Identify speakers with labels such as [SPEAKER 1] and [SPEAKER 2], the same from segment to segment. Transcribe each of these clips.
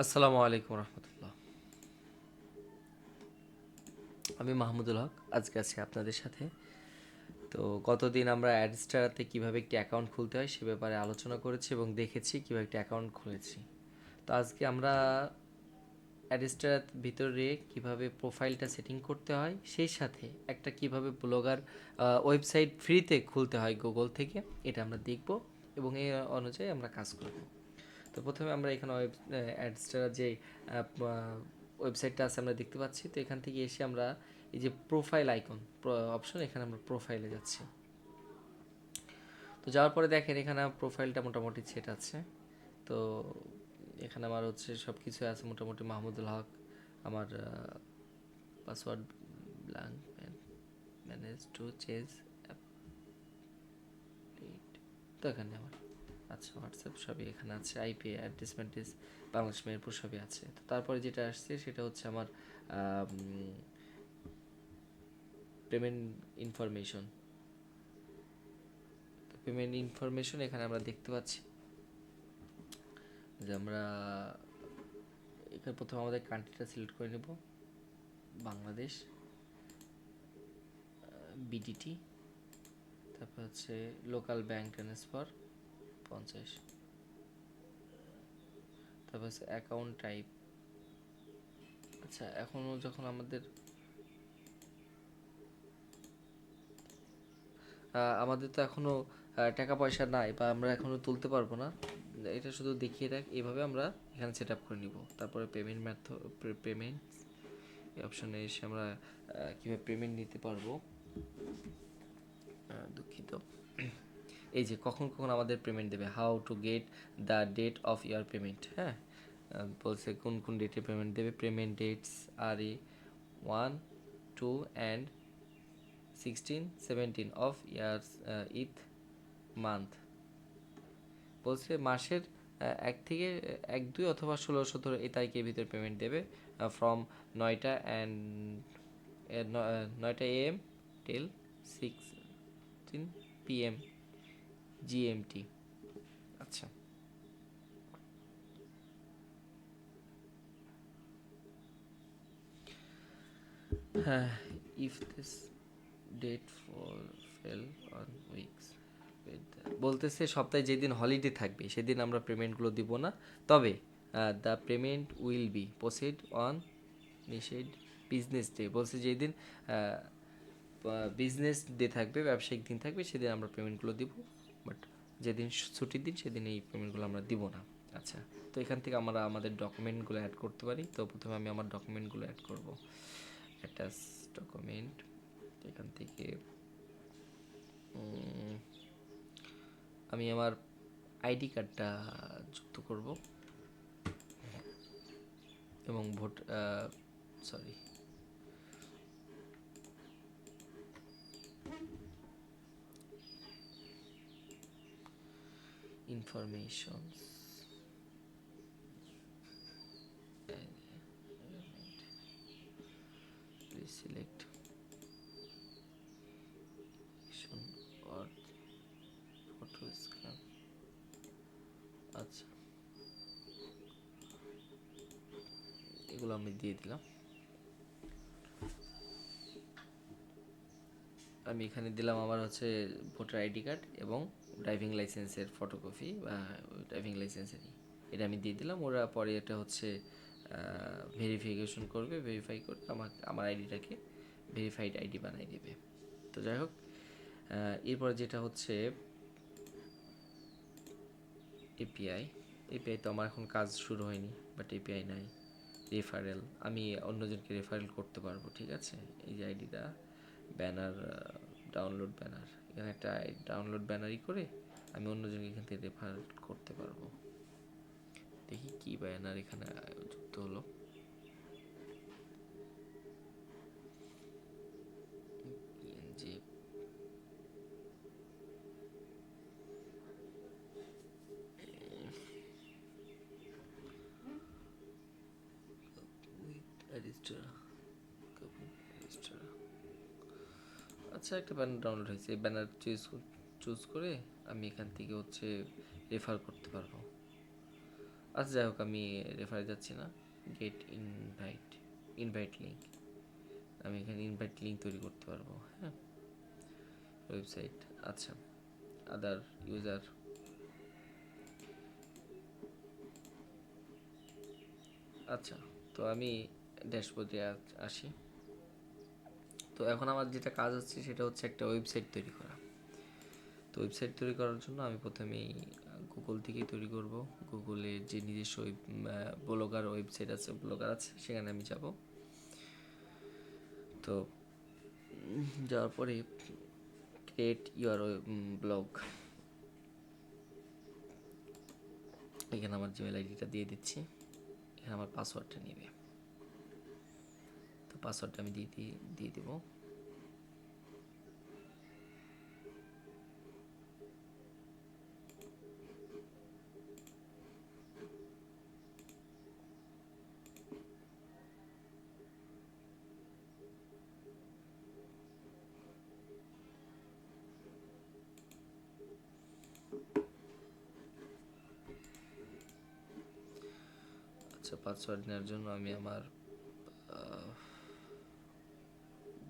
[SPEAKER 1] আসসালামু আলাইকুম রহমতুল্লাহ। আমি মাহমুদুল হক, আজকে আছি আপনাদের সাথে। তো গতদিন আমরা অ্যাডস্টারাতে কীভাবে একটি অ্যাকাউন্ট খুলতে হয় সে ব্যাপারে আলোচনা করেছি এবং দেখেছি কীভাবে একটি অ্যাকাউন্ট খুলেছি। তো আজকে আমরা অ্যাডস্টারার ভিতরে কীভাবে প্রোফাইলটা সেটিং করতে হয়, সেই সাথে একটা কীভাবে ব্লগার ওয়েবসাইট ফ্রিতে খুলতে হয় গুগল থেকে, এটা আমরা দেখব এবং এই অনুযায়ী আমরা কাজ করব। তো প্রথমে আমরা এখানে অ্যাডস্টার যে ওয়েবসাইটটা আছে আমরা দেখতে পাচ্ছি। তো এখান থেকে এসে আমরা এই যে প্রোফাইল আইকন অপশন, এখানে আমরা প্রোফাইলে যাচ্ছি। তো যাওয়ার পরে দেখেন এখানে প্রোফাইলটা মোটামুটি সেট আছে। তো এখানে আমার হচ্ছে সব কিছু আছে মোটামুটি মাহমুদুল হক, আমার password blank, manage to change update. তো এখানে আমার আচ্ছা হোয়াটসঅ্যাপ সবই এখানে আছে, আইপি অ্যাড্রেসমেন্ট ইস বাংলাদেশ মেহেরপুর সবই আছে। তো তারপরে যেটা আসছে সেটা হচ্ছে আমার পেমেন্ট ইনফরমেশন। তো পেমেন্ট ইনফরমেশন এখানে আমরা দেখতে পাচ্ছি যে আমরা এখানে প্রথমে আমাদের কান্ট্রিটা সিলেক্ট করে নেব, বাংলাদেশ, বিডিটি, তারপর হচ্ছে লোকাল ব্যাংক ট্রান্সফার 50, তারপর হচ্ছে অ্যাকাউন্ট টাইপ। আচ্ছা এখনও যখন আমাদের আমাদের তো এখনও টাকা পয়সা নাই বা আমরা এখনও তুলতে পারবো না, এটা শুধু দেখিয়ে রাখ। এইভাবে আমরা এখানে সেট আপ করে নিব। তারপরে পেমেন্ট মেথড, পেমেন্ট এই অপশানে এসে আমরা কীভাবে পেমেন্ট নিতে পারবো, দুঃখিত, এই যে কখন কখন আমাদের পেমেন্ট দেবে, how to get the date of your payment. হ্যাঁ, বলছে কোন কোন ডেটে পেমেন্ট দেবে। Payment dates are 1, 2 and 16, 17 of years each month. বলছে মাসের 1 থেকে 1, 2 অথবা 16, 17 এই তারিখের ভিতরে পেমেন্ট দেবে, ফ্রম 9টা অ্যান্ড 9টা AM টিল 16 PM GMT। আচ্ছা, হ্যাঁ, if this date fall on weeks, বলতেছে সপ্তাহে যেদিন হলিডে থাকবে সেদিন আমরা পেমেন্টগুলো দিব না, তবে the payment will be proceed on নিষেধ বিজনেস ডে। বলছে যেদিন বিজনেস ডে থাকবে, ব্যবসায়িক দিন থাকবে, সেদিন আমরা পেমেন্টগুলো দিব, বাট যেদিন ছুটির দিন সেদিন এই পেমেন্টগুলো আমরা দিব না। আচ্ছা, তো এখান থেকে আমরা আমাদের ডকুমেন্টগুলো অ্যাড করতে পারি। তো প্রথমে আমি আমার ডকুমেন্টগুলো অ্যাড করব, অ্যাটাচ ডকুমেন্ট। এখান থেকে আমি আমার আইডি কার্ডটা যুক্ত করব এবং vote sorry informations, please select or photo scan. আচ্ছা, এগুলো আমি দিয়ে দিলাম। আমি এখানে দিলাম আমার হচ্ছে ভোটার আইডি কার্ড এবং ড্রাইভিং লাইসেন্সের ফটোকপি বা ড্রাইভিং লাইসেন্সেরই, এটা আমি দিয়ে দিলাম। ওরা পরে এটা হচ্ছে ভেরিফিকেশন করবে, ভেরিফাই করে আমার আইডিটাকে ভেরিফাইড আইডি বানিয়ে দেবে। তো যাই হোক, এরপর যেটা হচ্ছে এপিআই। এপিআই তো আমার এখন কাজ শুরু হয়নি, বাট এপিআই নাই। রেফারেল, আমি অন্যজনকে রেফারেল করতে পারবো, ঠিক আছে। এই যে আইডিটা, ব্যানার, ডাউনলোড ব্যানার, এখানে একটা ডাউনলোড ব্যানারই করে আমি অন্যজনকে এখান থেকে রেফার করতে পারবো। দেখি কি ব্যানার এখানে যুক্ত হলো। যে আচ্ছা, একটা ব্যানার ডাউনলোড হয়েছে। এই ব্যানার চুজ করে আমি এখান থেকে হচ্ছে রেফার করতে পারবো। আচ্ছা যাই হোক, আমি রেফারে যাচ্ছি না। গেট ইনভাইট, ইনভাইট লিঙ্ক, আমি এখানে ইনভাইট লিঙ্ক তৈরি করতে পারবো। হ্যাঁ, ওয়েবসাইট। আচ্ছা, আদার ইউজার। আচ্ছা, তো আমি ড্যাশবোর্ডে আসি। তো এখন আমার যেটা কাজ হচ্ছে সেটা হচ্ছে একটা ওয়েবসাইট তৈরি করা। তো ওয়েবসাইট তৈরি করার জন্য আমি প্রথমেই গুগল থেকেই তৈরি করব। গুগলের যে নিজস্ব ব্লগার ওয়েবসাইট আছে, ব্লগার আছে, সেখানে আমি যাব। তো যাওয়ার পরে ক্রিয়েট ইউর ব্লগ, এখানে আমার জিমেল আইডিটা দিয়ে দিচ্ছি। এখানে আমার পাসওয়ার্ডটা নেবে, তো পাসওয়ার্ডটা আমি দিয়ে দেবো। আচ্ছা, পাসওয়ার্ড নেওয়ার জন্য আমি আমার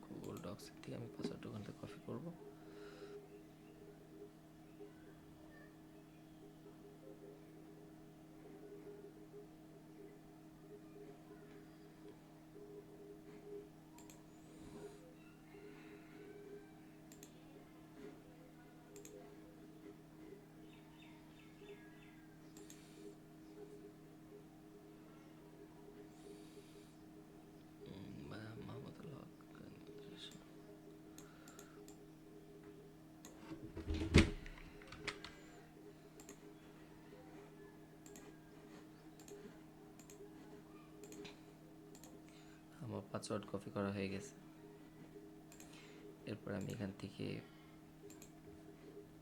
[SPEAKER 1] গুগল ডক্স থেকে আমি পাসওয়ার্ডটা ওখান থেকে কপি করবো। মাহমুদুল হক। আমার পাসওয়ার্ড কপি করা হয়ে গেছে। এরপর আমি এখান থেকে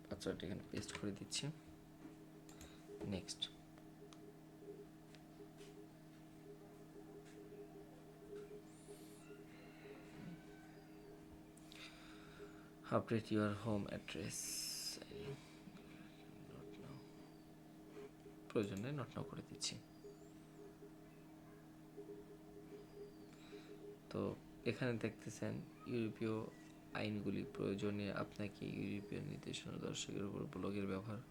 [SPEAKER 1] পাসওয়ার্ড এখানে পেস্ট করে দিচ্ছি। Next. Update your home address, প্রয়োজন নেই, নট নাও করে দিচ্ছি। তো এখানে দেখতেছেন ইউরোপীয় আইনগুলি প্রয়োজনে আপনাকে ইউরোপীয় নির্দেশনা দর্শকের উপর ব্লগের ব্যবহার,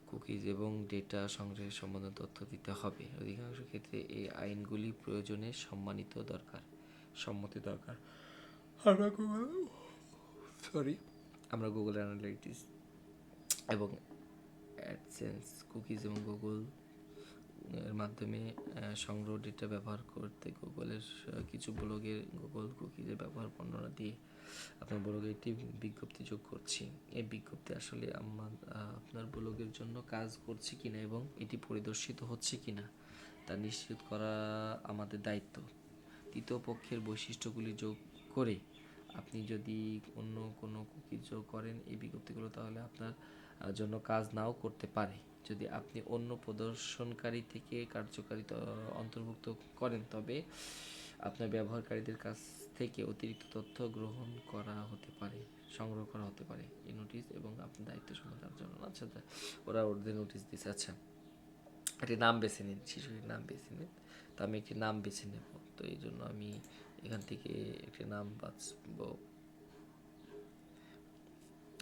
[SPEAKER 1] কুকিজ এবং ডেটা সংগ্রহের সম্বন্ধে তথ্য দিতে হবে। অধিকাংশ ক্ষেত্রে এই আইনগুলি প্রয়োজনে সম্মতি দরকার। আমরা গুগল অ্যানালিটিক্স এবং অ্যাডসেন্স, কুকিজ এবং গুগল এর মাধ্যমে সংগ্রহ ডেটা ব্যবহার করতে গুগলের কিছু ব্লগের গুগল কুকিজের ব্যবহার বর্ণনা দিয়ে আপনার ব্লগে একটি বিজ্ঞপ্তি যোগ করছি। এই বিজ্ঞপ্তি আসলে আপনার ব্লগের জন্য কাজ করছে কিনা এবং এটি পরিদর্শিত হচ্ছে কিনা তা নিশ্চিত করা আমাদের দায়িত্ব। তৃতীয় পক্ষের বৈশিষ্ট্যগুলি যোগ করে আপনি যদি অন্য কোনো কুকি যোগ করেন এই বিজ্ঞপ্তিগুলো, তাহলে আপনার জন্য কাজ নাও করতে পারে। যদি আপনি অন্য প্রদর্শনকারী থেকে কার্যকারিতা অন্তর্ভুক্ত করেন, তবে আপনার ব্যবহারকারীদের কাছ থেকে অতিরিক্ত তথ্য সংগ্রহ করা হতে পারে। এই নোটিশ এবং আপনার দায়িত্ব সম্বন্ধে জানানো। আচ্ছা, ওরা ওদের নোটিশ দিচ্ছে। আচ্ছা, একটি নাম বেছে নিন, শিশুটির নাম বেছে নিন। তো আমি একটি নাম বেছে নেব। তো এই জন্য আমি এখান থেকে একটি নাম বাছব।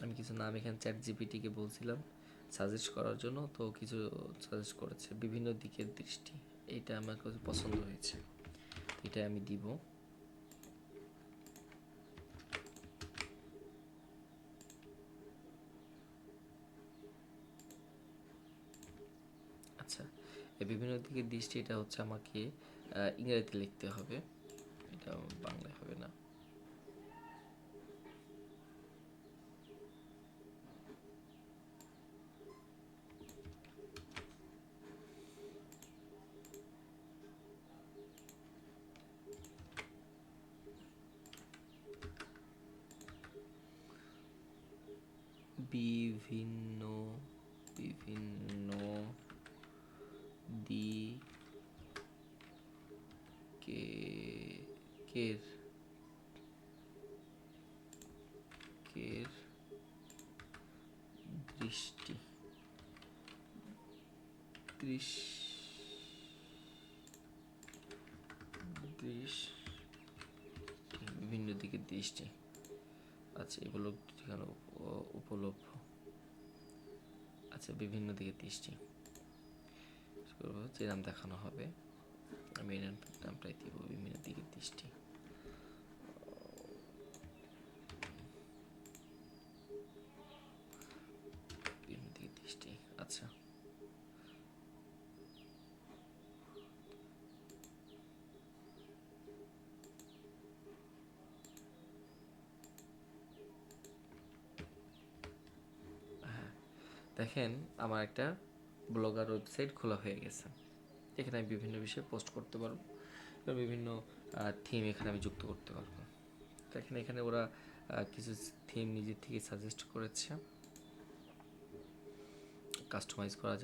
[SPEAKER 1] আমি কিছু নাম এখানে চ্যাট জিপিটিকে বলছিলাম সাজেস্ট করার জন্য, তো কিছু সাজেস্ট করেছে। বিভিন্ন দিকের দৃষ্টি, এইটা আমার কাছে পছন্দ হয়েছে, এটা আমি দিব। আচ্ছা, এই বিভিন্ন দিকের দৃষ্টি, এটা হচ্ছে আমাকে ইংরেজিতে লিখতে হবে, এটা বাংলায় হবে না। বিভিন্ন বিভিন্ন দিকের দৃষ্টি দৃষ্টি, বিভিন্ন দিকে দৃষ্টি। আচ্ছা, এগুলো ঠিকানা উপলভ্য। আচ্ছা, বিভিন্ন দিকে দৃষ্টি যে নাম দেখানো হবে, আমি এই নামটাই দিব, বিভিন্ন দিকে দৃষ্টি। বিভিন্ন দিকে দৃষ্টি। আচ্ছা, দেখেন আমার একটা ব্লগার ওয়েবসাইট খোলা হয়ে গেছে। এখানে আমি বিভিন্ন বিষয়ে পোস্ট করতে পারবো, বিভিন্ন থিম এখানে আমি যুক্ত করতে পারবো। দেখেন এখানে ওরা কিছু থিম নিজের থেকে সাজেস্ট করেছে, কাস্টমাইজ করা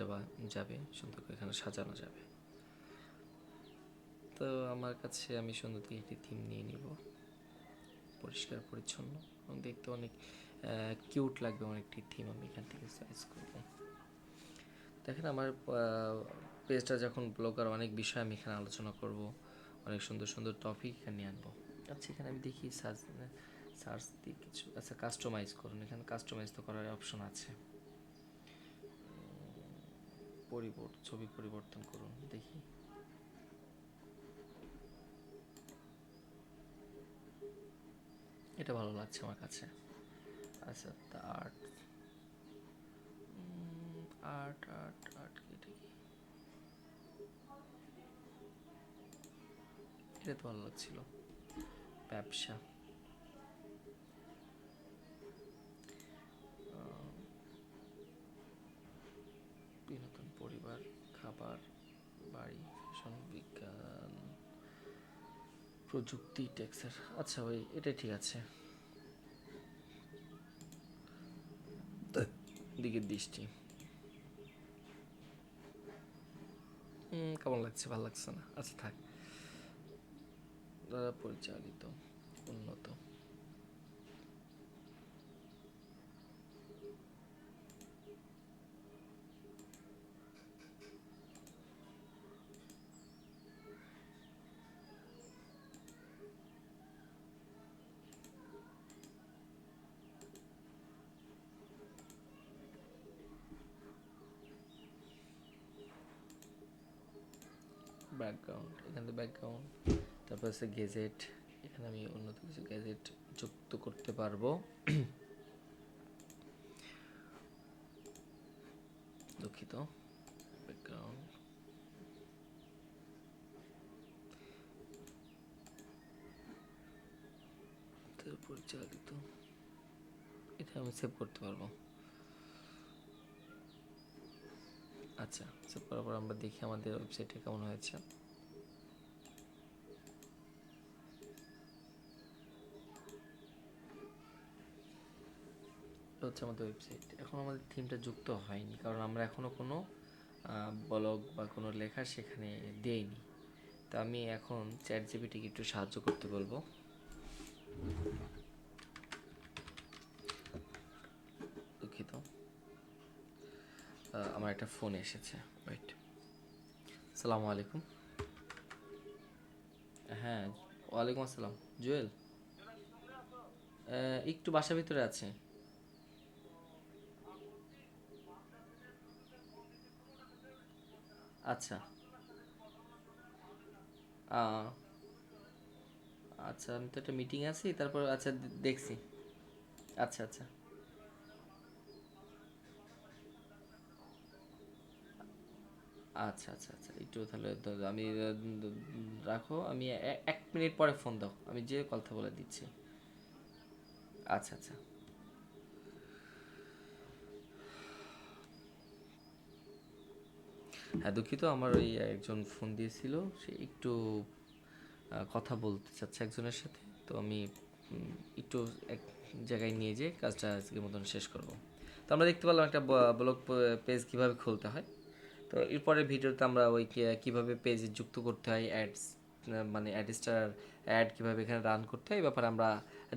[SPEAKER 1] যাবে, সুন্দর করে এখানে সাজানো যাবে। তো আমার কাছে আমি সুন্দর থেকে একটি থিম নিয়ে নিব, পরিষ্কার পরিচ্ছন্ন এবং দেখতে অনেক কিউট লাগবে এমন একটি থিম আমি এখান থেকে সাইজ করব। দেখেন আমার পেজটা যখন ব্লগার, অনেক বিষয় আমি এখানে আলোচনা করব, অনেক সুন্দর সুন্দর টপিক এখানে নিয়ে আনবো। আচ্ছা, এখানে আমি দেখি সার্চ দিয়ে কিছু। আচ্ছা, কাস্টমাইজ করুন, এখানে কাস্টমাইজ তো করার অপশন আছে। ছবি পরিবর্তন করুন, দেখি। এটা ভালো লাগছে আমার কাছে। আচ্ছা, the art, art art art এটা কি? এটা তো ভালো লাগছিল। ব্যবসা, বিনোদন, পরিবার, খাবার, বাড়ি, ফ্যাশন, বিজ্ঞান, প্রযুক্তি, টেক্সের। আচ্ছা ভাই, এটাই ঠিক আছে। দিকের দৃষ্টি কেমন লাগছে? ভালো লাগছে না? আচ্ছা থাক। দ্বারা পরিচালিত, উন্নত, ব্যাকগ্রাউন্ড, এখানে ব্যাকগ্রাউন্ড, তারপর আছে গেজেট, এখানে আমি উন্নত কিছু গ্যাজেট যুক্ত করতে পারবো। দুঃখিত। ব্যাকগ্রাউন্ড, পরিচালিত, এটা আমি সেভ করতে পারবো। আচ্ছা, সেভ করার পর আমরা দেখি আমাদের ওয়েবসাইটে কেমন হয়েছে। হচ্ছে আমাদের ওয়েবসাইট। এখন আমাদের থিমটা যুক্ত হয়নি, কারণ আমরা এখনও কোনো ব্লগ বা কোনো লেখা সেখানে দেইনি। তো আমি এখন চ্যাট জিপিটিকে একটু সাহায্য করতে বলবো। দুঃখিত, আমার একটা ফোন এসেছে, ওয়েট। আসসালামু আলাইকুম। হ্যাঁ, ওয়ালাইকুম আসসালাম। জুয়েল, একটু বাসার ভিতরে আছে। আচ্ছা, আহ, আচ্ছা, আমি তো একটা মিটিং আছি, তারপর আচ্ছা দেখছি। আচ্ছা আচ্ছা আচ্ছা আচ্ছা আচ্ছা, একটু তাহলে তো আমি রাখো, আমি 1 মিনিট পরে ফোন দাও, আমি যে কথা বলে দিচ্ছি। আচ্ছা আচ্ছা। হ্যাঁ দুঃখিত, আমার ওই একজন ফোন দিয়েছিল, সে একটু কথা বলতে চাচ্ছে একজনের সাথে। তো আমি একটু এক জায়গায় নিয়ে যেয়ে কাজটা আজকের মতন শেষ করব। তো আমরা দেখতে পেলাম একটা ব্লগ পেজ কীভাবে খুলতে হয়। তো এরপরের ভিডিওতে আমরা ওই কীভাবে পেজে যুক্ত করতে হয় অ্যাডস, মানে অ্যাডস্টার অ্যাড কীভাবে এখানে রান করতে হয় এই ব্যাপারে আমরা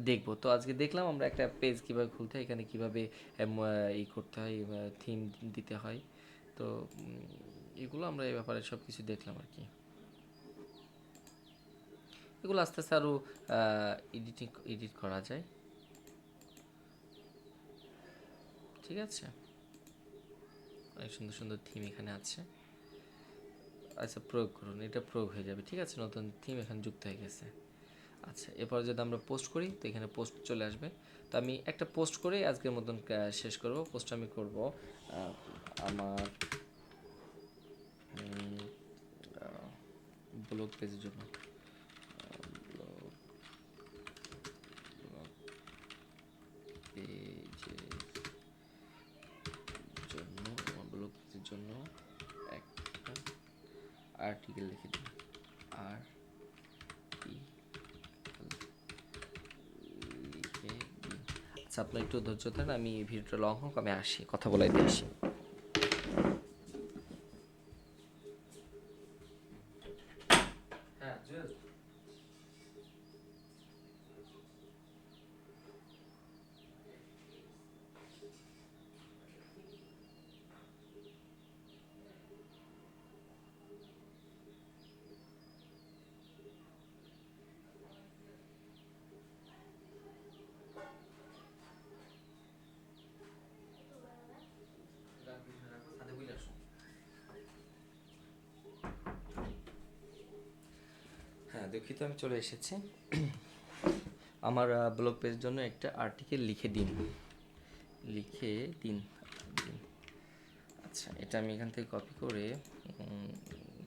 [SPEAKER 1] দেখব। তো আজকে দেখলাম আমরা একটা পেজ কীভাবে খুলতে হয়, এখানে কীভাবে ই করতে হয়, থিম দিতে হয়। তো এগুলো আমরা এই ব্যাপারে সব কিছু দেখলাম আর কি। এগুলো আস্তে আস্তে আরও এডিট করা যায়, ঠিক আছে। অনেক সুন্দর সুন্দর থিম এখানে আছে। আচ্ছা, প্রয়োগ করুন, এটা প্রয়োগ হয়ে যাবে, ঠিক আছে। নতুন থিম এখানে যুক্ত হয়ে গেছে। আচ্ছা, এরপর যদি আমরা পোস্ট করি তো এখানে পোস্ট চলে আসবে। তো আমি একটা পোস্ট করে আজকের মতন শেষ করব। পোস্ট আমি করব আমার ব্লগ পেজের জন্য, পেজের জন্য, আমার ব্লগ পেজের জন্য একটা আর্টিকেল লিখে দিন। আর লিখে দিন। আচ্ছা, আপনার একটু ধৈর্য ধরেন, আমি ভিডিওটা লং হোক, আমি আসি, কথা বলাই দিয়ে আসি। হ্যাঁ জুয়েল, হ্যাঁ দুঃখিত, আমি চলে এসেছি। আমার ব্লগ পেজের জন্য একটা আর্টিকেল লিখে দিন, লিখে দিন দিন। আচ্ছা, এটা আমি এখান থেকে কপি করে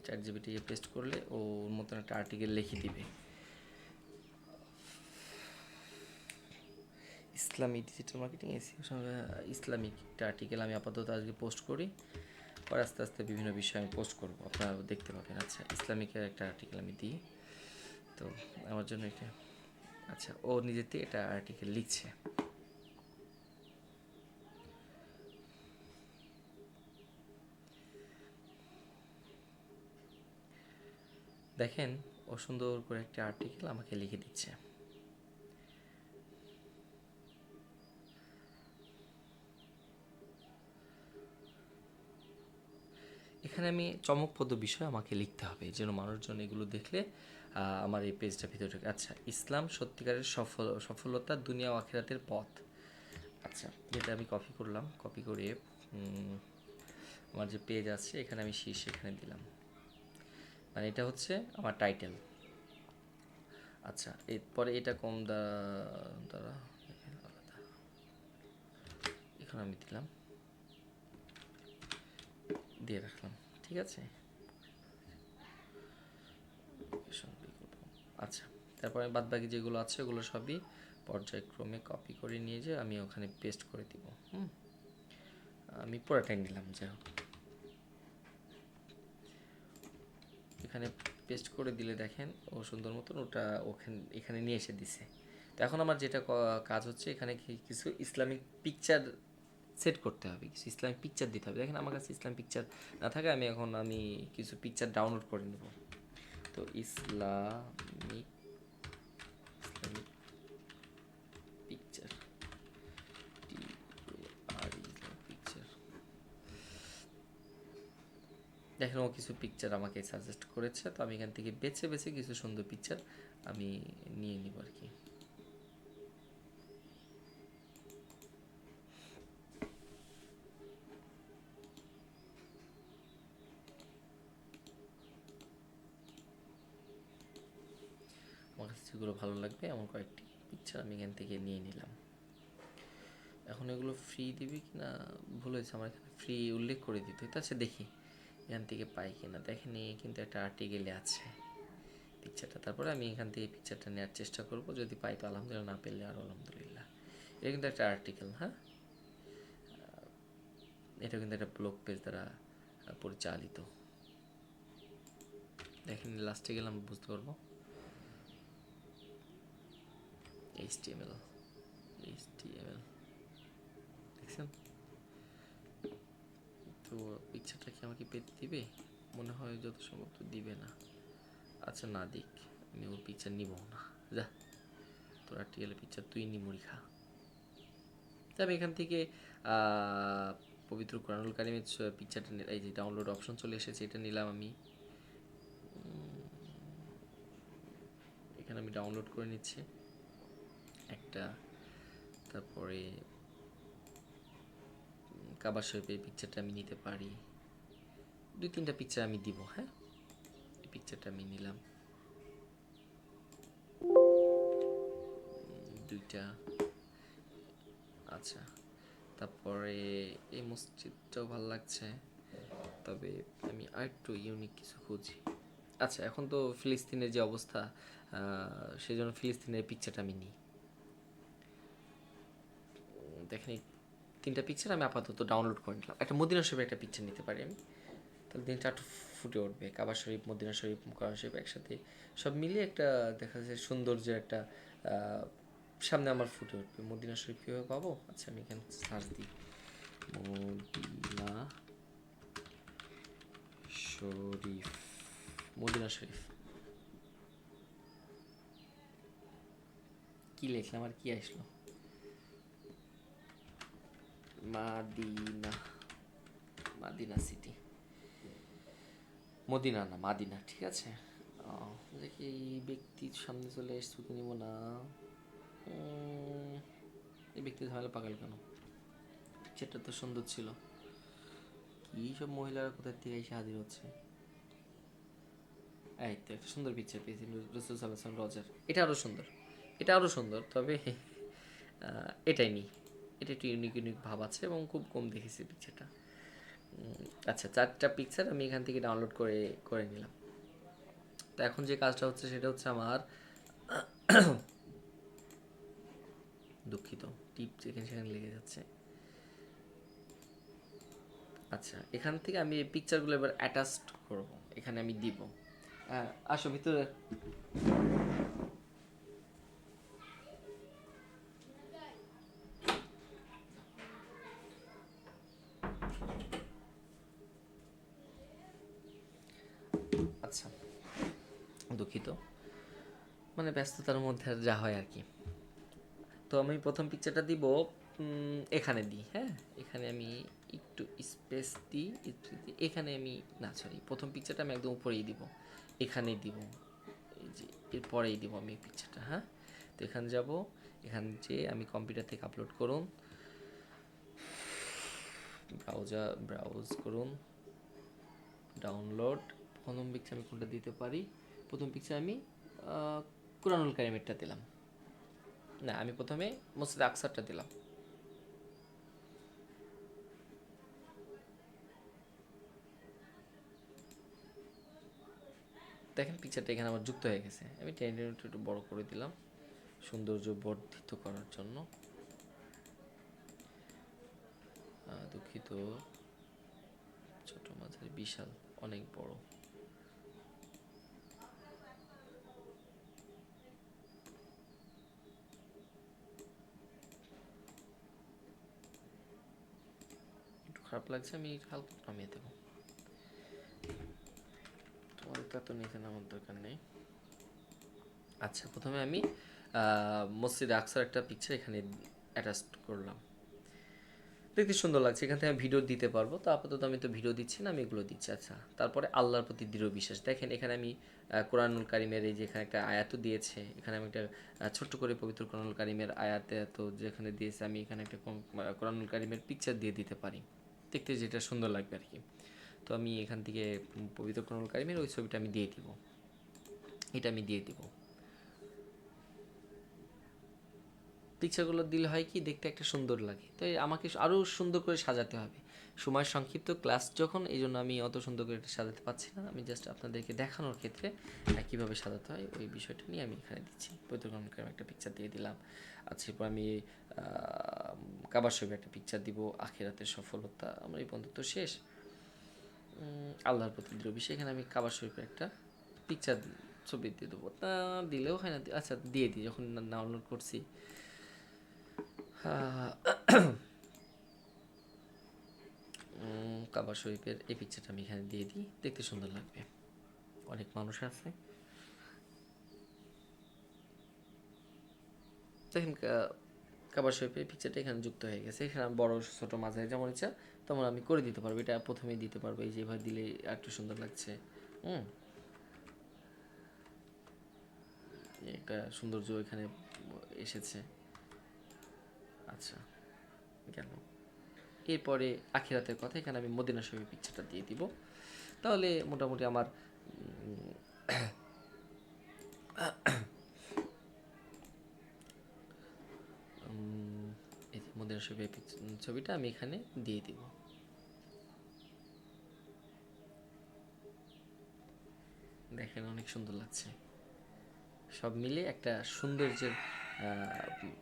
[SPEAKER 1] চ্যাট জিপিটি পেস্ট করলে ওর মতন একটা আর্টিকেল লিখে দিবে। ইসলামী ডিজিটাল মার্কেটিং এসিও সঙ্গে ইসলামিক একটা আর্টিকেল আমি আপাতত আজকে পোস্ট করি, পরে আস্তে আস্তে বিভিন্ন বিষয় আমি পোস্ট করবো, আপনারা দেখতে পাবেন। আচ্ছা, ইসলামিকের একটা আর্টিকেল আমি দিই, তো আমার জন্য এটা। আচ্ছা, ও নিজের থেকে একটা আর্টিকেল লিখছে। দেখেন, ও সুন্দর করে একটা আর্টিকেল আমাকে লিখে দিচ্ছে। এখানে আমি চমকপ্রদ বিষয় আমাকে লিখতে হবে, যেন মানুষজন এগুলো দেখলে আমার এই পেজটা ভিতরে ঢোকে। আচ্ছা, ইসলাম সত্যিকারের সফলতা, দুনিয়া ও আখিরাতের পথ। আচ্ছা, এটা আমি কপি করলাম, কপি করে আমার যে পেজ আছে এখানে আমি শীর্ষে এখানে দিলাম, মানে এটা হচ্ছে আমার টাইটেল। আচ্ছা, এরপরে এটা কম দ্বারা আলাদা, এখানে আমি দিলাম, দিয়ে রাখলাম, ঠিক আছে। আচ্ছা, তারপরে বাদ বাকি যেগুলো আছে ওগুলো সবই পর্যায়ক্রমে কপি করে নিয়ে যেয়ে আমি ওখানে পেস্ট করে দিব। আমি পুরোটাই নিলাম, যাই হোক এখানে পেস্ট করে দিলে দেখেন ও সুন্দর মতন ওটা এখানে নিয়ে এসে দিছে। তো এখন আমার যেটা কাজ হচ্ছে, এখানে কিছু ইসলামিক পিকচার সেট করতে হবে, কিছু ইসলামিক পিকচার দিতে হবে। দেখেন আমার কাছে ইসলামিক পিকচার না থাকে, আমি কিছু পিকচার ডাউনলোড করে নেব। তো ইসলামিক পিকচার, পিকচার, দেখেন ও কিছু পিকচার আমাকে সাজেস্ট করেছে, তো আমি এখান থেকে বেছে বেছে কিছু সুন্দর পিকচার আমি নিয়ে নিব আর কি। আমার কাছে যেগুলো ভালো লাগবে এমন কয়েকটি পিকচার আমি এখান থেকে নিয়ে নিলাম। এখন এগুলো ফ্রি দিবি কি না ভুল হয়েছে, আমার এখানে ফ্রি উল্লেখ করে দিতে হতো। আচ্ছা দেখি এখান থেকে পাই কিনা। দেখেনি কিন্তু একটা আর্টিকেলে আছে পিকচারটা, তারপরে আমি এখান থেকে পিকচারটা নেওয়ার চেষ্টা করব, যদি পাই তো আলহামদুলিল্লাহ, না পেলে আর আলহামদুলিল্লাহ। এটা কিন্তু একটা আর্টিকেল, হ্যাঁ, এটা কিন্তু একটা ব্লগ পেজ দ্বারা পরিচালিত। দেখেন লাস্টে গেলাম বুঝতে পারবো। HTML, দেখছেন? তো পিকচারটা কি আমাকে পেতে দিবে? মনে হয় যত সম্ভব তো দিবে না। আচ্ছা না দিক, আমি ওর পিকচার নিব না, যা তোর আর্টিকেলের পিকচার তুই নি মুড়ি খা। তবে এখান থেকে পবিত্র কোরআনুল কারিমের পিকচারটা, এই যে ডাউনলোড অপশন চলে এসেছে, এটা নিলাম আমি। এখানে আমি ডাউনলোড করে নিচ্ছি একটা। তারপরে কাবা শরীফের পিকচারটা আমি নিতে পারি, 2-3টা পিকচার আমি দিব। হ্যাঁ, এই পিকচারটা আমি নিলাম 2টা। আচ্ছা, তারপরে এই মসজিদটাও ভালো লাগছে, তবে আমি আরেকটু ইউনিক কিছু খুঁজি। আচ্ছা, এখন তো ফিলিস্তিনের যে অবস্থা, সেই জন্য ফিলিস্তিনের পিকচারটা আমি নিই। দেখেন, এই 3টা পিকচার আমি আপাতত ডাউনলোড করে নিলাম। একটা মদিনা শরীফের একটা পিকচার নিতে পারি আমি, তাহলে দিনটা একটু ফুটে উঠবে। কাবা শরীফ, মদিনা শরীফ, কোরআন শরীফ একসাথে সব মিলিয়ে একটা দেখা যাচ্ছে সৌন্দর্যের একটা সামনে আমার ফুটে উঠবে। মদিনা শরীফ কীভাবে পাবো? আচ্ছা, আমি এখানে সার্চ দিই মদিনা শরীফ, মদিনা শরীফ কি লিখলাম আর কি আসলো? মাদিনা, মাদিনা সিটি, মদিনা না মাদিনা, ঠিক আছে। দেখি এই ব্যক্তির সামনে চলে এসে ছুটি নিব না। এই ব্যক্তি ঝামেলা পাগল কেন? পিকচারটা তো সুন্দর ছিল। কি সব মহিলারা কোথার থেকে এসে হাজির হচ্ছে। এই তো একটা সুন্দর পিকচার পেয়েছি, রসুল সাল্লাহ রজার। এটা আরও সুন্দর, এটা আরও সুন্দর, তবে এটাই নি, এটা একটু ইউনিক ইউনিক ভাব আছে এবং খুব কম দেখেছি পিকচারটা। আচ্ছা, 4টা পিকচার আমি এখান থেকে ডাউনলোড করে করে নিলাম। তো এখন যে কাজটা হচ্ছে সেটা হচ্ছে আমার দুঃখিত, টিপ যেখানে সেখানে লেগে যাচ্ছে। আচ্ছা, এখান থেকে আমি এই পিকচারগুলো এবার অ্যাটাচড করব, এখানে আমি দিব। আসো ভিতরে। আচ্ছা, দুঃখিত, মানে ব্যস্ততার মধ্যে আর যা হয় আর কি। তো আমি প্রথম পিকচারটা দিব এখানে দিই। হ্যাঁ, এখানে আমি একটু স্পেস দিই, এখানে আমি না, সরি, প্রথম পিকচারটা আমি একদম উপরেই দিব, এখানেই দিব, এই যে এরপরেই দিব আমি পিকচারটা। হ্যাঁ, তো এখানে যাব, এখান যে আমি কম্পিউটার থেকে আপলোড করুন, ব্রাউজ করুন, ডাউনলোড। প্রথম পিকচার আমি কোনটা দিতে পারি? প্রথম পিকচার আমি কুরআনুল কারিমেরটা দিলাম। না, আমি প্রথমে মসজিদ আকসারটা দিলাম। দেখেন পিকচারটা এখানে আমার যুক্ত হয়ে গেছে। আমি টেনে একটু বড় করে দিলাম সৌন্দর্য বর্ধিত করার জন্য। দুঃখিত, ছোট মাঝারি বিশাল অনেক বড়। একটু খারাপ লাগছে, আমি হালকা নামিয়ে দেবো। তোমাদের তো এত নিচে নামার দরকার নেই। আচ্ছা, প্রথমে আমি মসজিদ আকসার একটা পিকচার এখানে অ্যাটাচ করলাম, দেখতে সুন্দর লাগছে। এখান থেকে আমি ভিডিও দিতে পারবো, তো আপাতত আমি তো ভিডিও দিচ্ছি না, আমি এগুলো দিচ্ছি। আচ্ছা, তারপরে আল্লাহর প্রতি দৃঢ় বিশ্বাস। দেখেন এখানে আমি কোরআনুল কারিমের এই যে এখানে একটা আয়াত দিয়েছে, এখানে আমি একটা ছোট্ট করে পবিত্র কোরআনুল কারিমের আয়াতে তো যেখানে দিয়েছে, আমি এখানে একটা কোরআনুল কারিমের পিকচার দিয়ে দিতে পারি, দেখতে যেটা সুন্দর লাগবে আর কি। তো আমি এখান থেকে পবিত্র কোরআনুল কারিমের ওই ছবিটা আমি দিয়ে দিব, এটা আমি দিয়ে দিব। পিকচারগুলো দিলে হয় কি, দেখতে একটা সুন্দর লাগে, তাই আমাকে আরও সুন্দর করে সাজাতে হবে। সময় সংক্ষিপ্ত ক্লাস যখন, এই জন্য আমি অত সুন্দর করে সাজাতে পারছি না। আমি জাস্ট আপনাদেরকে দেখানোর ক্ষেত্রে কীভাবে সাজাতে হয় ওই বিষয়টা নিয়ে আমি এখানে দিচ্ছি। পবিত্রকরণ একটা পিকচার দিয়ে দিলাম। আচ্ছা, এরপর আমি কাবা শরীফের একটা পিকচার দিব, আখিরাতের সফলতা, আমার এই বন্ধুত্ব শেষ, আল্লাহর প্রতি দৃঢ় বিশ্বাস। এখানে আমি কাবা শরীফের একটা পিকচার ছবি দিয়ে দেবো, তা দিলেও হয় না। আচ্ছা, দিয়ে দিই, যখন ডাউনলোড করছি। কাবা শরীফের এই পিকচারটা আমি এখানে দিয়ে দিই, দেখতে সুন্দর লাগবে। অনেক মানুষ আছে, দেখেন কাবা শরীফের পিকচারটা এখানে যুক্ত হয়ে গেছে। এখানে বড় ছোট মাঝারি যেমন ইচ্ছা তেমন আমি করে দিতে পারবো। এটা প্রথমেই দিতে পারবো, এই যেভাবে দিলে একটু সুন্দর লাগছে। একটা সৌন্দর্য এখানে এসেছে। আচ্ছা, গেল। এরপরে আখিরাতের কথা, এখানে আমি মদিনা শরীফের পিকচারটা দিয়ে দিব। তাহলে মোটামুটি আমার এই যে মদিনা শরীফের ছবিটা আমি এখানে দিয়ে দিব। দেখেন অনেক সুন্দর লাগছে। সব মিলে একটা সৌন্দর্যের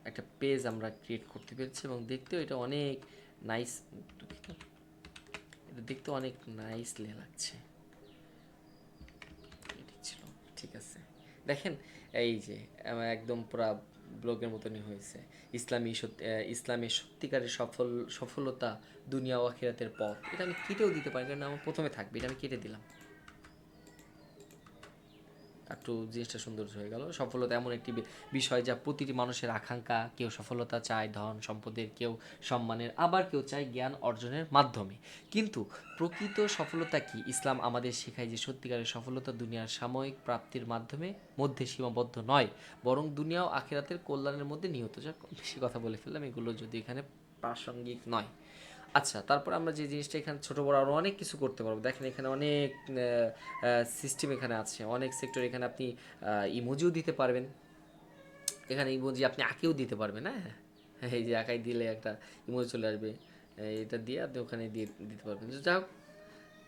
[SPEAKER 1] একটা পেজ আমরা ক্রিয়েট করতে পেরেছি, এবং দেখতেও এটা অনেক নাইস। দুঃখিত, এটা দেখতেও অনেক নাইসলি লাগছে। এটি ছিল, ঠিক আছে। দেখেন এই যে আমার একদম পুরা ব্লগের মতনই হয়েছে। ইসলামের সত্যিকারের সফলতা, দুনিয়া ও আখিরাতের পথ। এটা আমি কেটেও দিতে পারি, কারণ আমার প্রথমে থাকবে, এটা আমি কেটে দিলাম। একটু জিনিসটা সৌন্দর্য হয়ে গেল। সফলতা এমন একটি বিষয় যা প্রতিটি মানুষের আকাঙ্ক্ষা। কেউ সফলতা চায় ধন সম্পদের, কেউ সম্মানের, আবার কেউ চায় জ্ঞান অর্জনের মাধ্যমে। কিন্তু প্রকৃত সফলতা কি? ইসলাম আমাদের শেখায় যে সত্যিকারের সফলতা দুনিয়ার সাময়িক প্রাপ্তির মধ্যে সীমাবদ্ধ নয়, বরং দুনিয়া ও আখিরাতের কল্যাণের মধ্যে নিহত। যাক, বেশি কথা বলে ফেললাম, এগুলো যদি এখানে প্রাসঙ্গিক নয়। আচ্ছা, তারপর আমরা যে জিনিসটা এখানে ছোট বড় আরও অনেক কিছু করতে পারবো। দেখেন এখানে অনেক সিস্টেম এখানে আছে, অনেক সেক্টর। এখানে আপনি ইমোজিও দিতে পারবেন, এখানে ইমোজি আপনি আঁকেও দিতে পারবেন। হ্যাঁ, এই যে আঁকাই দিলে একটা ইমোজি চলে আসবে, এটা দিয়ে আপনি ওখানে দিয়ে দিতে পারবেন। তো যাই হোক,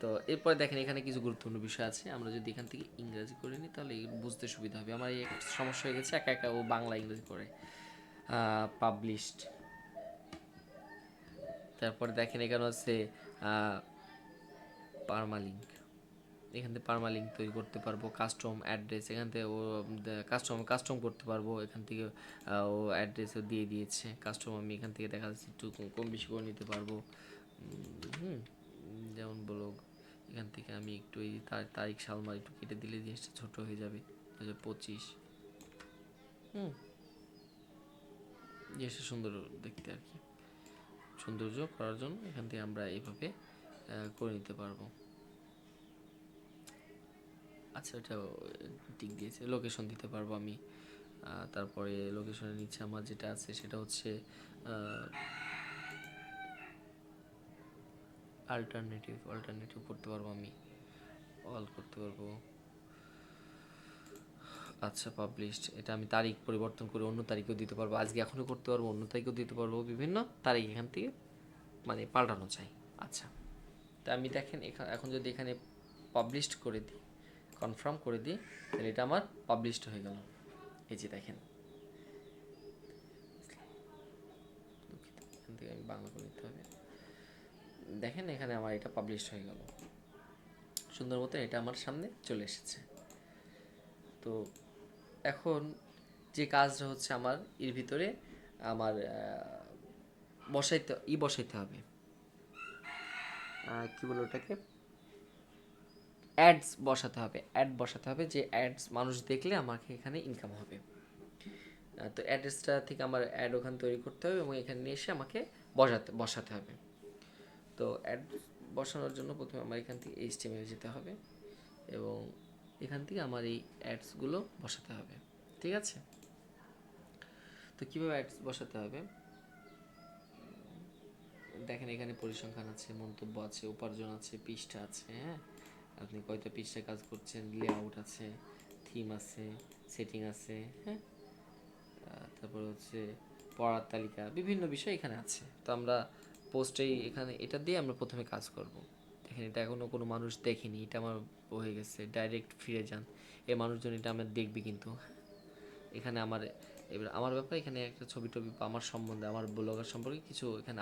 [SPEAKER 1] তো এরপরে দেখেন এখানে কিছু গুরুত্বপূর্ণ বিষয় আছে। আমরা যদি এখান থেকে ইংরাজি করে নিই তাহলে বুঝতে সুবিধা হবে। আমার এই একটা সমস্যা হয়ে গেছে, একা একা ও বাংলা ইংরেজি করে। পাবলিশড। তারপরে দেখেন এখানে হচ্ছে পারমালিঙ্ক। এখান থেকে পারমালিঙ্ক তৈরি করতে পারবো। কাস্টম অ্যাড্রেস, এখান থেকে ও কাস্টম করতে পারবো। এখান থেকে ও অ্যাড্রেসও দিয়ে দিয়েছে। কাস্টম আমি এখান থেকে দেখা যাচ্ছে একটু কম বেশি করে নিতে পারবো। হুম, যেমন বলো, এখান থেকে আমি একটু এই তারিখ সালমার একটু কেটে দিলে জিনিসটা ছোট হয়ে যাবে। 2025। হুম, জিনিসটা সুন্দর দেখতে আর কি। সৌন্দর্য করার জন্য এখান থেকে আমরা এইভাবে করে নিতে পারবো। আচ্ছা, এটা টিক দিয়েছে। লোকেশন দিতে পারবো আমি। তারপরে লোকেশনের নিচে আমার যেটা আছে সেটা হচ্ছে অল্টারনেটিভ করতে পারবো আমি। অল করতে পারবো। আচ্ছা, পাবলিশড। এটা আমি তারিখ পরিবর্তন করে অন্য তারিখেও দিতে পারবো। আজকে এখনও করতে পারবো, অন্য তারিখেও দিতে পারবো। বিভিন্ন তারিখ এখান থেকে মানে পাল্টানো চাই। আচ্ছা, তা আমি দেখেন এখন যদি এখানে পাবলিশড করে দিই, কনফার্ম করে দিই, তাহলে এটা আমার পাবলিশড হয়ে গেল। এই যে দেখেন, দুঃখিত, এখান থেকে আমি বাংলা করে নিতে হবে। দেখেন এখানে আমার এটা পাবলিশ হয়ে গেল সুন্দর মতো, এটা আমার সামনে চলে এসেছে। তো এখন যে কাজটা হচ্ছে আমার এর ভিতরে আমার বসাইতে হবে, কি বলে ওটাকে, অ্যাডস বসাতে হবে। অ্যাড বসাতে হবে, যে অ্যাডস মানুষ দেখলে আমাকে এখানে ইনকাম হবে। তো অ্যাড্রেসটা থেকে আমার অ্যাড ওখানে তৈরি করতে হবে, এবং এখানে নিয়ে এসে আমাকে বসাতে হবে। তো অ্যাড বসানোর জন্য প্রথমে আমার এখান থেকে HTML যেতে হবে, এবং এখান থেকে আমার এই অ্যাডসগুলো বসাতে হবে। ঠিক আছে, তো কীভাবে অ্যাডস বসাতে হবে দেখেন, এখানে পরিসংখ্যান আছে, মন্তব্য আছে, উপার্জন আছে, পৃষ্ঠা আছে। হ্যাঁ, আপনি কয়টা পৃষ্ঠায় কাজ করছেন, লেআউট আছে, থিম আছে, সেটিং আছে। হ্যাঁ, তারপর হচ্ছে পড়ার তালিকা, বিভিন্ন বিষয় এখানে আছে। তো আমরা পোস্টেই এখানে এটা দিয়ে আমরা প্রথমে কাজ করব। দেখেন এটা এখনও কোনো মানুষ দেখেনি, এটা আমার হয়ে গেছে। ডাইরেক্ট ফিরে যান, এই মানুষজন এটা আমার দেখবে কিন্তু। এখানে এবার আমার ব্যাপারে এখানে একটা ছবি টবি বা আমার সম্বন্ধে, আমার ব্লগার সম্পর্কে কিছু এখানে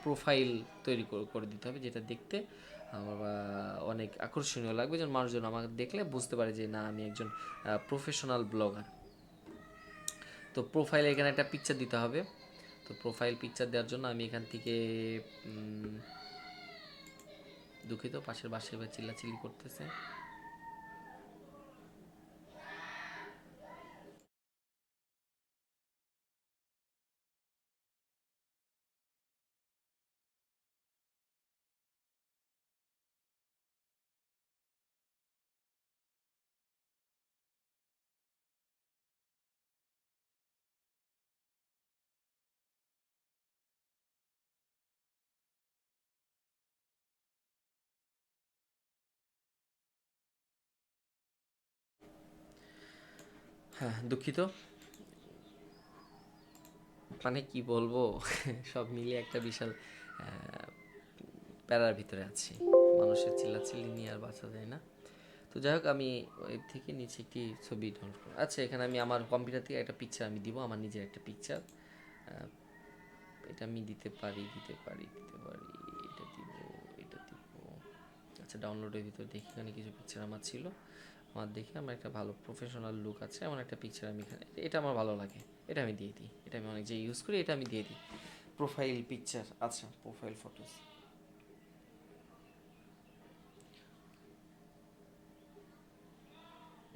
[SPEAKER 1] প্রোফাইল তৈরি করে দিতে হবে, যেটা দেখতে আমার অনেক আকর্ষণীয় লাগবে, যেন মানুষজন আমাকে দেখলে বুঝতে পারে যে না, আমি একজন প্রফেশনাল ব্লগার। তো প্রোফাইলে এখানে একটা পিকচার দিতে হবে। তো প্রোফাইল পিকচার দেওয়ার জন্য আমি এখান থেকে দুঃখিত, পাশের বাসায় বা চিল্লাচিল্লি করতেছে। হ্যাঁ, দুঃখিত। মানে কি বলবো সব মিলিয়ে একটা বিশাল প্যারার ভিতরে আছি। মানুষের চিল্লাচিল্লি নিয়ে আর বাঁচা যায় না। তো যাই হোক, আমি ওয়েব থেকে নিচে একটি ছবি ডাউনলোড করব। আচ্ছা, এখানে আমি আমার কম্পিউটার থেকে একটা পিকচার আমি দিব, আমার নিজের একটা পিকচার। এটা আমি দিতে পারি। এটা দিব, এটা দিব। আচ্ছা, ডাউনলোডের ভিতর দেখি এখানে কিছু পিকচার আমার ছিল। আমার দেখে আমার একটা ভালো প্রফেশনাল লুক আছে এমন একটা পিকচার আমি এখানে, এটা আমার ভালো লাগে, এটা আমি দিয়ে দিই। এটা আমি অনেক যে ইউজ করি, এটা আমি দিয়ে দিই। প্রোফাইল পিকচার, আচ্ছা প্রোফাইল ফটোস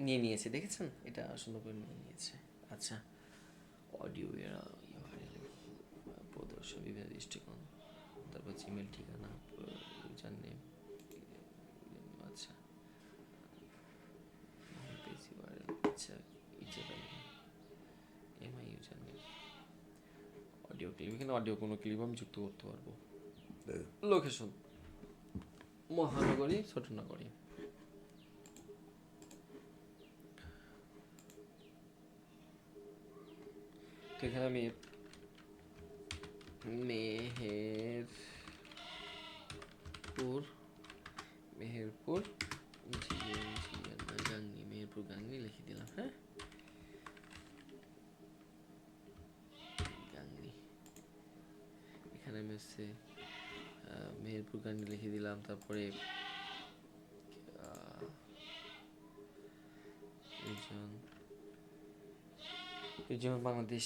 [SPEAKER 1] নিয়ে নিয়েছে, দেখেছেন? এটা সুন্দর করে নিয়ে নিয়েছে। আচ্ছা, অডিও এরা প্রদর্শন বিভিন্ন দৃষ্টিকোণ, তারপর জিমেল ঠিকানা, ইউজার নেম। আচ্ছা, হোম পেজ ইউআরএল, আচ্ছা user MI user name, audio clip, এখানে অডিও কোনো ক্লিপ আমি যুক্ত করতে পারবো। লোকেশন মহানগরী, ছোট নগরী। তো এখানে আমি মেহেরপুর, মেহেরপুর গাংনি, মেহেরপুর গাংনি লিখে দিলাম। হ্যাঁ, গাংনি। এখানে আমি হচ্ছে মেহেরপুর গাংনি লিখে দিলাম। তারপরে রিজন, রিজন বাংলাদেশ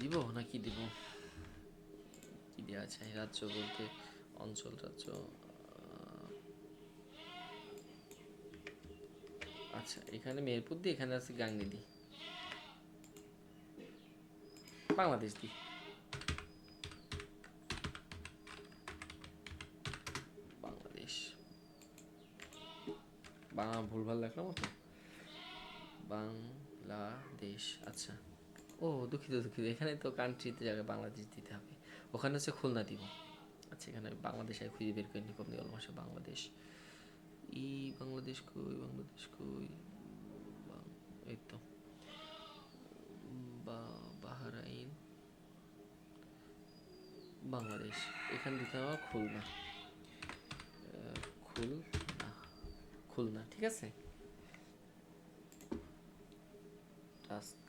[SPEAKER 1] দিব নাকি দিব, কি দেওয়া যায়? রাজ্য বলতে অঞ্চল, রাজ্য। আচ্ছা, এখানে মেহেরপুর দিই, এখানে আছে গাংনি দিই, বাংলাদেশ দিই। বাংলাদেশ, বাংলা ভুলভাল লেখলাম তো, বাংলাদেশ। আচ্ছা, ও দুঃখিত দুঃখিত, এখানে তো কান্ট্রিতে জায়গায় বাংলাদেশ দিতে হবে, ওখানে হচ্ছে খুলনা দিব। আচ্ছা, এখানে বাংলাদেশ আর খুঁজে বের করে নি কম দিয়ে ভাষা বাংলাদেশ। বাংলাদেশ কই, বাংলাদেশ কই, এই তো বাহরাইন, বাংলাদেশ। এখানে দিতে হবে খুলনা, খুলনা, খুলনা, ঠিক আছে। টাস্ক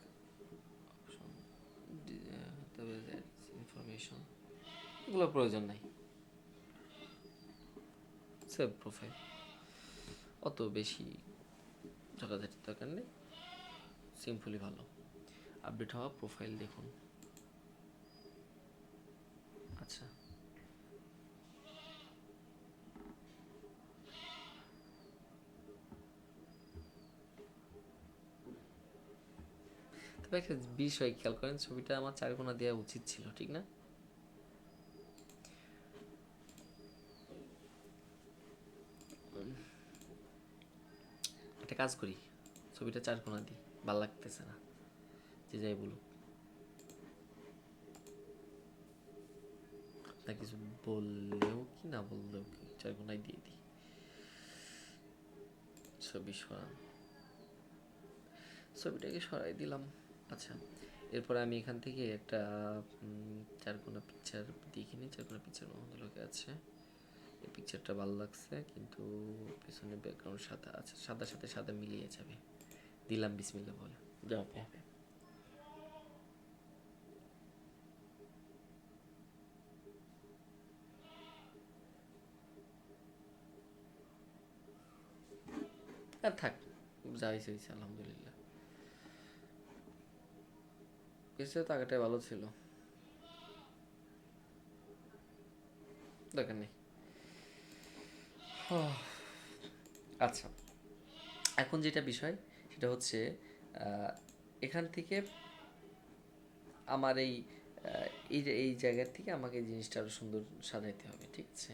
[SPEAKER 1] অপশন, তবে ইনফরমেশন এগুলো প্রয়োজন নাই। সেভ প্রোফাইল, অত বেশি ঝাঁকাঝাঁটির দরকার নেই, সিম্পলি ভালো। আপডেট হওয়া প্রোফাইল দেখুন। আচ্ছা, তবে একটা বিষয় খেয়াল করেন, ছবিটা আমার 4 কোণা দেওয়া উচিত ছিল, ঠিক না? একটা কাজ করি, ছবিটা 4 কোণা দিই, ভাল লাগতেছে না, যে যাই বলুক। না কিছু বললেও কি না বললেও কি, 4 কোণায় দিয়ে দিই। ছবি সরান, ছবিটাকে সরাই দিলাম। আচ্ছা, এরপরে আমি এখান থেকে একটা 4 কোণা পিকচার দেখে নিই। 4 কোণা পিকচার মহন্দলোকে আছে, এই পিকচারটা ভালো লাগছে, কিন্তু পেছনে ব্যাকগ্রাউন্ড সাদা। আচ্ছা, সাদার সাথে সাদা মিলিয়ে যাবে, দিলাম বিসমিল্লাহ বলে, যাও হবে। আর থাক, যা হয়েছে হয়েছে, আলহামদুলিল্লাহ। কিছু টাকাটাই ভালো ছিল, দরকার নেই। আচ্ছা, এখন যেটা বিষয় সেটা হচ্ছে এখান থেকে আমার এই জায়গার থেকে আমাকে এই জিনিসটা আরো সুন্দর সাজাইতে হবে, ঠিক আছে?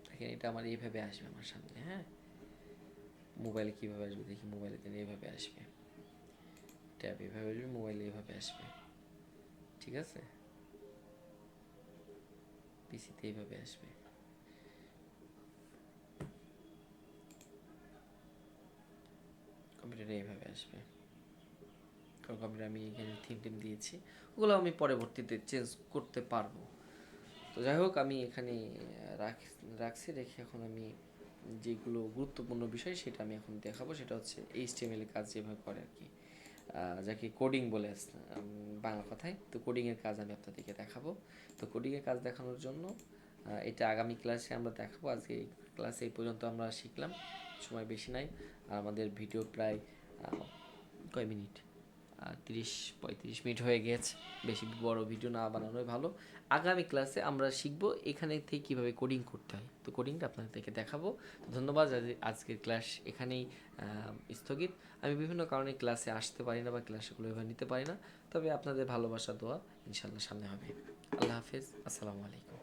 [SPEAKER 1] দেখেন, এটা আমার এইভাবে আসবে আমার সামনে। হ্যাঁ, মোবাইলে কীভাবে আসবে দেখি, মোবাইলে দিন এইভাবে আসবে, ট্যাব এভাবে আসবে, মোবাইলে এইভাবে আসবে, ঠিক আছে? পিসিতে এইভাবে আসবে, কম্পিউটারে এইভাবে আসবে। কারণ কম্পিউটার আমি এখানে থিম টিম দিয়েছি, ওগুলো আমি পরবর্তীতে চেঞ্জ করতে পারবো। তো যাই হোক, আমি এখানে রাখছি, রেখে এখন আমি যেগুলো গুরুত্বপূর্ণ বিষয় সেটা আমি এখন দেখাবো। সেটা হচ্ছে এইচটিএমএল এর কাজ যেভাবে করে আর কি, যাকে কোডিং বলে বাংলা কথায়। তো কোডিংয়ের কাজ আমি আপনাদেরকে দেখাবো। তো কোডিংয়ের কাজ দেখানোর জন্য এটা আগামী ক্লাসে আমরা দেখাবো। আজকে এই ক্লাসে এই পর্যন্ত আমরা শিখলাম, সময় বেশি নাই। আর আমাদের ভিডিও প্রায় কয় মিনিট, 30-35 মিনিট হয়ে গিয়েছে। বেশি বড় ভিডিও না বানানোই ভালো। আগামী ক্লাসে আমরা শিখবো এখানে থেকে কীভাবে কোডিং করতে হয়। তো কোডিংটা আপনাদেরকে দেখাবো। ধন্যবাদ। আজকের ক্লাস এখানেই স্থগিত। আমি বিভিন্ন কারণে ক্লাসে আসতে পারি না বা ক্লাসগুলো এভাবে নিতে পারি না, তবে আপনাদের ভালোবাসা দোয়া ইনশাল্লাহ সামনে হবে। আল্লাহ হাফেজ, আসসালামু আলাইকুম।